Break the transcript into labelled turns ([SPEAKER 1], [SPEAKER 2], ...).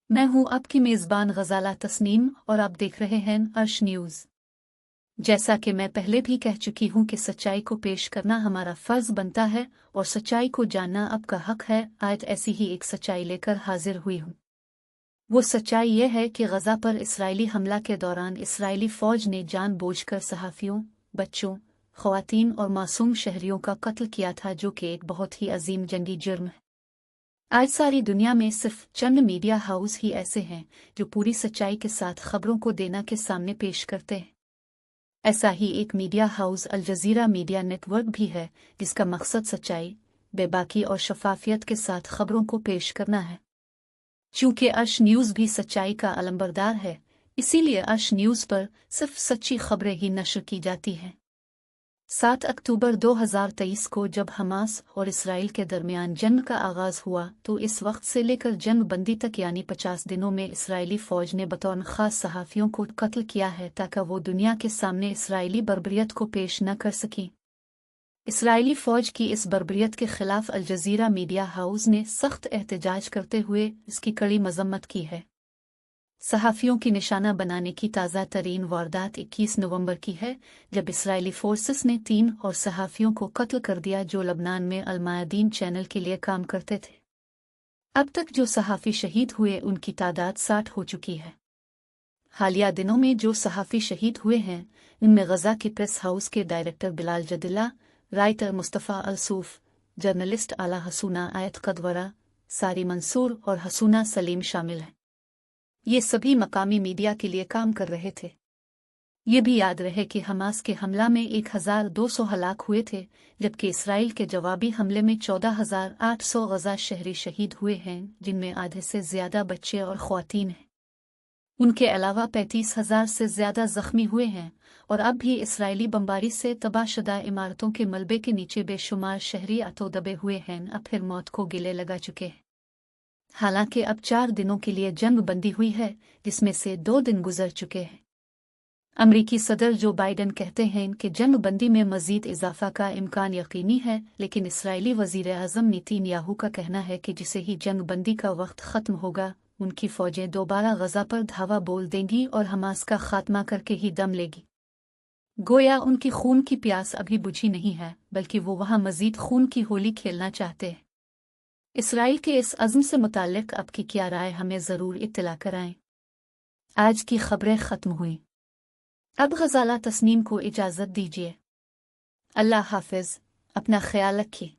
[SPEAKER 1] मैं हूं आपकी मेज़बान गजाला तस्नीम और आप देख रहे हैं अर्श न्यूज़। जैसा कि मैं पहले भी कह चुकी हूं कि सच्चाई को पेश करना हमारा फर्ज बनता है और सच्चाई को जानना आपका हक है। आज ऐसी ही एक सच्चाई लेकर हाजिर हुई हूं। वो सच्चाई ये है कि गजा पर इस्राएली हमला के दौरान इस्राएली फौज ने जानबूझकर सहाफ़ियों, बच्चों, ख़वातीन और मासूम शहरियों का कत्ल किया था, जो कि एक बहुत ही अजीम जंगी जुर्म है। आज सारी दुनिया में सिर्फ चंद मीडिया हाउस ही ऐसे हैं जो पूरी सच्चाई के साथ खबरों को देना के सामने पेश करते हैं। ऐसा ही एक media house Al Jazeera media network भी है, जिसका मकसद सच्चाई, बेबाकी और शफाफियत के साथ खबरों को पेश करना है। चूंकि अर्श न्यूज़ भी सच्चाई का अलंबरदार है, इसीलिए अर्श न्यूज़ पर सिर्फ सच्ची खबरें ही नशर की जाती हैं। 7 अक्टूबर 2023 को जब हमास और इसराइल के दरमियान जंग का आगाज हुआ, तो इस वक्त से लेकर जंग बंदी तक यानी 50 दिनों में इसराइली फौज ने बतौर खास सहाफ़ियों को कत्ल किया है, ताकि वो दुनिया के सामने इसराइली बर्बरियत को पेश न कर सकें। इसराइली फौज की इस बर्बरियत के खिलाफ अल जज़ीरा मीडिया हाउस ने सख्त एहतजाज करते हुए इसकी कड़ी मजम्मत की है। सहाफ़ियों की निशाना बनाने की ताज़ा तरीन वारदात 21 नवंबर की है, जब इस्राएली फोर्सेस ने 3 और सहाफ़ियों को कत्ल कर दिया जो लबनान में अल मायादीन चैनल के लिए काम करते थे। अब तक जो सहाफ़ी शहीद हुए उनकी तादाद 60 हो चुकी है। हालिया दिनों में जो सहाफ़ी शहीद हुए हैं उनमें गजा के प्रेस हाउस के director Bilal Jadallah, writer Mustafa al Sawaf, journalist Ala Hassouna आयत कदवरा, सारी मंसूर और हसूना सलीम शामिल हैं। ये सभी मकामी मीडिया के लिए काम कर रहे थे। ये भी याद रहे कि हमास के हमला में 1200 हलाक हुए थे, जबकि इसराइल के जवाबी हमले में 14,800 गजा शहरी शहीद हुए हैं, जिनमें आधे से ज्यादा बच्चे और ख्वातीन हैं। उनके अलावा 35,000 से ज्यादा जख्मी हुए हैं और अब भी इसराइली बमबारी से तबाहशुदा इमारतों के मलबे के नीचे बेशुमार शहरी आतो दबे हुए हैं, अब फिर मौत को गिले लगा चुके हैं। हालांकि अब 4 दिनों के लिए जंग बंदी हुई है, जिसमें से 2 दिन गुजर चुके हैं। अमरीकी सदर जो बाइडन कहते हैं कि जंग बंदी में मजीद इजाफा का इम्कान यकीनी है, लेकिन इसराइली वजीर आज़म नेतन्याहू का कहना है कि जिसे ही जंग बंदी का वक्त ख़त्म होगा, उनकी फौजें दोबारा गजा पर धावा बोल देंगी और हमास का खात्मा करके ही दम लेगी। गोया उनकी खून की प्यास अभी बुझी नहीं है, बल्कि वो वहाँ मजीद खून की होली खेलना चाहते हैं। इसराइल के इस अज़्म से मुताल्लिक़ आपकी क्या राय, हमें ज़रूर इत्तला कराएं। आज की खबरें ख़त्म हुई। अब गजाला तस्नीम को इजाज़त दीजिए। अल्लाह हाफ़िज़, अपना ख्याल रखिए।